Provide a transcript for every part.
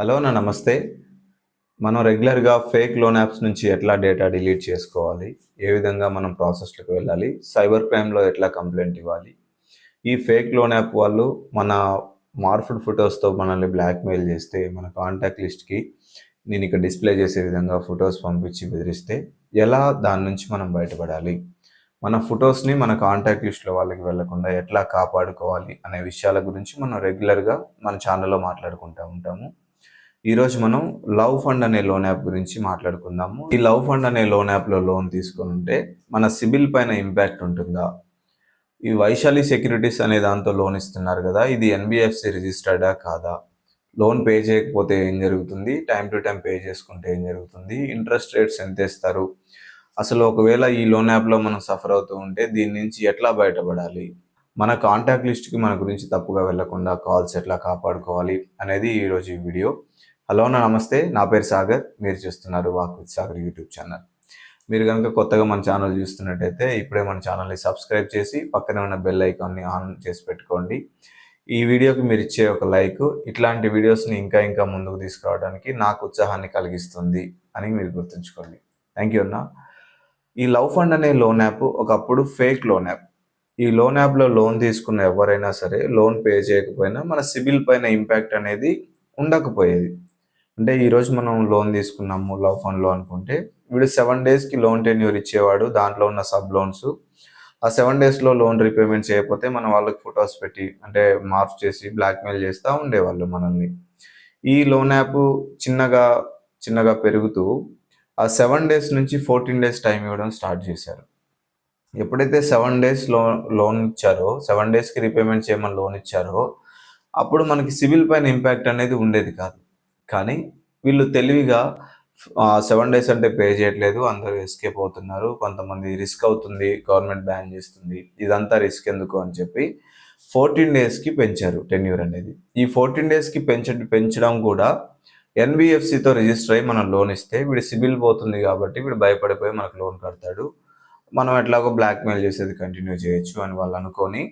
Hello నమస్తే. మనం రెగ్యులర్‌గా ఫేక్ లోన్ యాప్స్ నుంచి ఎట్లా డేటా డిలీట్ చేసుకోవాలి? ఏ విధంగా మనం ప్రాసెస్‌లోకి వెళ్ళాలి? సైబర్ క్రైమ్‌లో ఎట్లా కంప్లెయింట్ ఇవ్వాలి? ఈ ఫేక్ లోన్ యాప్ వాళ్ళు మన మార్ఫ్డ్ ఫోటోస్‌తో మనల్ని బ్లాక్‌మెయిల్ చేస్తే, మన కాంటాక్ట్ లిస్ట్‌కి నేను ఇక్కడ డిస్‌ప్లే చేసే విధంగా ఫోటోస్ పంపించి బెదిరిస్తే, ఎలా దాని నుంచి మనం బయటపడాలి? మన ఫోటోస్‌ని మన కాంటాక్ట్ లిస్ట్‌లో వాళ్ళకి వెళ్ళకుండా ఎట్లా కాపాడుకోవాలి? అనే విషయాల గురించి మనం రెగ్యులర్‌గా మన ఛానెల్‌లో మాట్లాడుకుంటూ ఉంటాము. ఈరోజు మనం లవ్ ఫండ్ అనే లోన్ యాప్ గురించి మాట్లాడుకుందాము. ఈ లవ్ ఫండ్ అనే లోన్ యాప్‌లో లోన్ తీసుకుంటే మన సిబిల్ పైన ఇంపాక్ట్ ఉంటుందా? ఈ వైశాలి సెక్యూరిటీస్ అనే దాంతో లోన్ ఇస్తున్నారు కదా! ఇది ఎన్‌బీఎఫ్‌సి రిజిస్టర్డా కాదా? లోన్ పే చేయకపోతే ఏం జరుగుతుంది? టైమ్ టు టైమ్ పే చేసుకుంటే ఏం జరుగుతుంది? ఇంట్రెస్ట్ రేట్స్ ఎంతేస్తారు? అసలు ఒకవేళ ఈ లోన్ యాప్‌లో మనం సఫర్ అవుతూ ఉంటే దీని నుంచి ఎట్లా బయటపడాలి? మన కాంటాక్ట్ లిస్ట్‌కి మన గురించి తప్పుగా వెళ్ళకుండా కాల్స్ ఎట్లా కాపాడుకోవాలి అనేది ఈరోజు ఈ వీడియో. హలో నమస్తే. నా పేరు సాగర్. మీరు చూస్తున్నారు walk with Sagar YouTube channel. మీరు గనుక కొత్తగా మన ఛానల్ చూస్తున్నట్టయితే ఇప్పుడే మన ఛానల్‌ని సబ్స్క్రైబ్ చేసి పక్కనే ఉన్న బెల్ ఐకాన్‌ని ఆన్ చేసి పెట్టుకోండి. ఈ వీడియోకి మీరు ఇచ్చే ఒక లైక్ ఇట్లాంటి వీడియోస్‌ని ఇంకా ముందుకు తీసుకురావడానికి నాకు ఉత్సాహాన్ని కలిగిస్తుంది అని మీరు గుర్తుంచుకోండి. థ్యాంక్ యూ అన్న. ఈ లవ్ ఫండ్ అనే లోన్ యాప్ ఒకప్పుడు ఫేక్ లోన్ యాప్. ఈ లోన్ యాప్‌లో లోన్ తీసుకున్న ఎవరైనా సరే లోన్ పే చేయకపోయినా మన సిబిల్ పైన ఇంపాక్ట్ అనేది ఉండకపోయేది. అంటే ఈరోజు మనం లోన్ తీసుకున్నాము లవ్ ఫండ్‌లో అనుకుంటే వీడు 7 డేస్‌కి లోన్ టెన్యూర్ ఇచ్చేవాడు. దాంట్లో ఉన్న సబ్ లోన్స్ ఆ 7 డేస్‌లో లోన్ రీపేమెంట్ చేయకపోతే మనం వాళ్ళకి ఫోటోస్ పెట్టి అంటే మార్ఫ్ చేసి బ్లాక్‌మెయిల్ చేస్తా ఉండేవాళ్ళు మనల్ని. ఈ లోన్ యాప్ చిన్నగా పెరుగుతూ ఆ 7 డేస్ నుంచి 14 డేస్ టైం ఇవ్వడం స్టార్ట్ చేశారు. ఎప్పుడైతే 7 డేస్ లోన్ ఇచ్చారో, 7 డేస్‌కి రీపేమెంట్ చేయమని లోన్ ఇచ్చారో, అప్పుడు మనకి సిబిల్ పైన ఇంపాక్ట్ అనేది ఉండేది కాదు. కానీ వీళ్ళు తెలివిగా 7 డేస్ అంటే పే చేయట్లేదు. అందరూ ఎస్కేప్ అవుతున్నారు. కొంతమంది రిస్క్ అవుతుంది. గవర్నమెంట్ బ్యాన్ చేస్తుంది. ఇదంతా రిస్క్ ఎందుకు అని చెప్పి 14 డేస్‌కి పెంచారు టెన్యూర్ అనేది. ఈ 14 డేస్‌కి పెంచడం కూడా ఎన్‌బీఎఫ్‌సితో రిజిస్టర్ అయ్యి మనం లోన్ ఇస్తే వీడి సిబిల్ పోతుంది కాబట్టి వీడు భయపడిపోయి మనకు లోన్ కడతాడు. మనం ఎట్లాగో బ్లాక్‌మెయిల్ చేసేది కంటిన్యూ చేయొచ్చు అని వాళ్ళు అనుకోని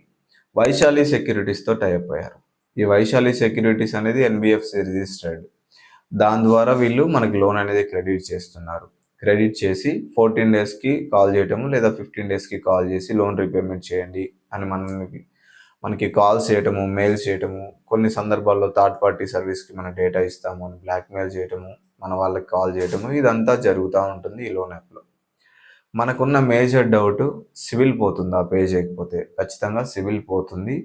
వైశాలి సెక్యూరిటీస్‌తో టై అప్ అయ్యారు. ఈ వైశాలి సెక్యూరిటీస్ అనేది ఎన్‌బీఎఫ్‌సి రిజిస్టర్డ్. దాని ద్వారా వీళ్ళు మనకి లోన్ అనేది క్రెడిట్ చేస్తున్నారు. క్రెడిట్ చేసి 14 డేస్‌కి కాల్ చేయటము లేదా 15 డేస్‌కి కాల్ చేసి లోన్ రీపేమెంట్ చేయండి అని మనకి కాల్స్ చేయటము, మెయిల్స్ చేయటము, కొన్ని సందర్భాల్లో థర్డ్ పార్టీ సర్వీస్‌కి మన డేటా ఇస్తాము అని బ్లాక్‌మెయిల్ చేయటము, మన వాళ్ళకి కాల్ చేయటము ఇదంతా జరుగుతూ ఉంటుంది ఈ లోన్ యాప్‌లో. మనకున్న మేజర్ డౌట్ సిబిల్ పోతుందా పే చేయకపోతే? ఖచ్చితంగా సిబిల్ పోతుంది.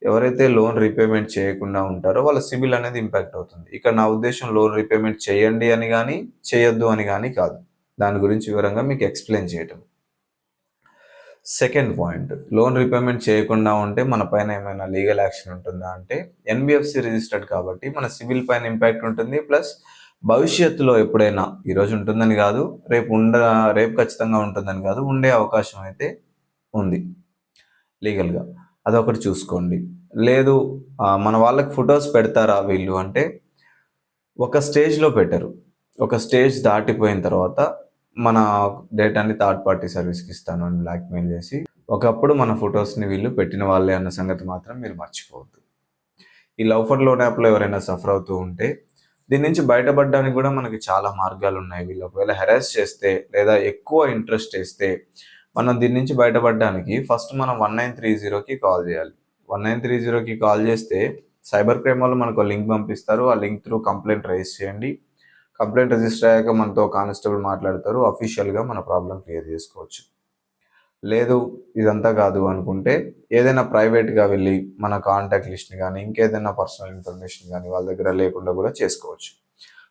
ఎవరైతే లోన్ రీపేమెంట్ చేయకుండా ఉంటారో వాళ్ళ సిబిల్ అనేది ఇంపాక్ట్ అవుతుంది. ఇక్కడ నా ఉద్దేశం లోన్ రీపేమెంట్ చేయండి అని గానీ, చేయొద్దు అని గానీ కాదు. దాని గురించి వివరంగా మీకు ఎక్స్‌ప్లెయిన్ చేయటం. సెకండ్ పాయింట్ లోన్ రీపేమెంట్ చేయకుండా ఉంటే మన పైన ఏమైనా లీగల్ యాక్షన్ ఉంటుందా అంటే ఎన్‌బీఎఫ్‌సి రిజిస్టర్డ్ కాబట్టి మన సిబిల్ పైన ఇంపాక్ట్ ఉంటుంది. ప్లస్ భవిష్యత్తులో ఎప్పుడైనా ఈరోజు ఉంటుందని కాదు, రేపు ఖచ్చితంగా ఉంటుందని కాదు, ఉండే అవకాశం అయితే ఉంది లీగల్‌గా. అదొకటి చూసుకోండి. లేదు మన వాళ్ళకి ఫోటోస్ పెడతారా వీళ్ళు అంటే ఒక స్టేజ్‌లో పెట్టరు. ఒక స్టేజ్ దాటిపోయిన తర్వాత మన డేటాని థర్డ్ పార్టీ సర్వీస్‌కి ఇస్తాను అని బ్లాక్‌మెయిల్ చేసి, ఒకప్పుడు మన ఫోటోస్‌ని వీళ్ళు పెట్టిన వాళ్ళే అన్న సంగతి మాత్రం మీరు మర్చిపోవద్దు. ఈ లవ్ ఫర్ లోన్ యాప్‌లో ఎవరైనా సఫర్ అవుతూ ఉంటే, దీని నుంచి బయటపడడానికి కూడా మనకి చాలా మార్గాలున్నాయి. వీళ్ళు ఒకవేళ హెరాస్ చేస్తే లేదా ఎక్కువ ఇంట్రెస్ట్ ఏస్తే, మనం దీని నుంచి బయటపడడానికి ఫస్ట్ మనం 1930కి కాల్ చేయాలి. 1930కి కాల్ చేస్తే సైబర్ క్రైమ్ వాళ్ళు మనకు లింక్ పంపిస్తారు. ఆ లింక్ త్రూ కంప్లెయింట్ రైజ్ చేయండి. కంప్లెయింట్ రిజిస్టర్ అయ్యాక మనతో కానిస్టేబుల్ మాట్లాడతారు. అఫీషియల్‌గా మన ప్రాబ్లమ్ క్లియర్ చేసుకోవచ్చు. లేదు ఇదంతా కాదు అనుకుంటే ఏదైనా ప్రైవేట్‌గా వెళ్ళి మన కాంటాక్ట్ లిస్ట్‌ని గానీ, ఇంకేదైనా పర్సనల్ ఇన్ఫర్మేషన్ గానీ వాళ్ళ దగ్గర లేకుండా కూడా చేసుకోవచ్చు.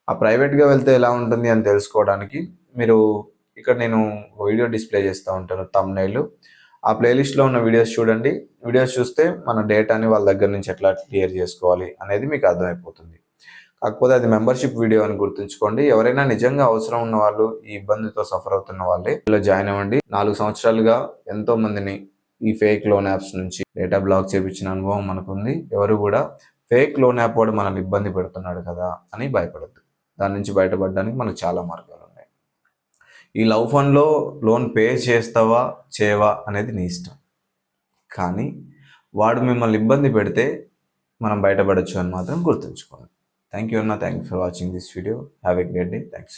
ఆ ప్రైవేట్‌గా వెళ్తే ఎలా ఉంటుంది అని తెలుసుకోవడానికి మీరు ఇక్కడ నేను వీడియో డిస్‌ప్లే చేస్తా ఉంటాను థంబ్‌నెయిల్. ఆ ప్లేలిస్ట్‌లో ఉన్న వీడియోస్ చూడండి. వీడియోస్ చూస్తే మన డేటాని వాళ్ళ దగ్గర నుంచి ఎట్లా క్లియర్ చేసుకోవాలి అనేది మీకు అర్థమైపోతుంది. కాకపోతే అది మెంబర్‌షిప్ వీడియో అని గుర్తుంచుకోండి. ఎవరైనా నిజంగా అవసరం ఉన్న వాళ్ళు, ఈ ఇబ్బందితో సఫర్ అవుతున్న వాళ్ళే ఇందులో జాయిన్ అవ్వండి. 4 సంవత్సరాలుగా ఎంతో మందిని ఈ ఫేక్ లోన్ యాప్స్ నుంచి డేటా బ్లాక్ చేపించిన అనుభవం మనకుంది. ఎవరు కూడా ఫేక్ లోన్ యాప్ వాడు మనల్ని ఇబ్బంది పెడుతున్నాడు కదా అని భయపడొద్దు. దాని నుంచి బయటపడడానికి మనకు చాలా మార్గాలున్నాయి. ఈ లవ్ ఫండ్‌లో లోన్ పే చేస్తావా, చేయవా అనేది నీ ఇష్టం. కానీ వాడు మిమ్మల్ని ఇబ్బంది పెడితే మనం బయటపడొచ్చు అని మాత్రం గుర్తుంచుకోండి. థ్యాంక్ యూ అన్న, thank you for watching this video. Have a great day. Thanks.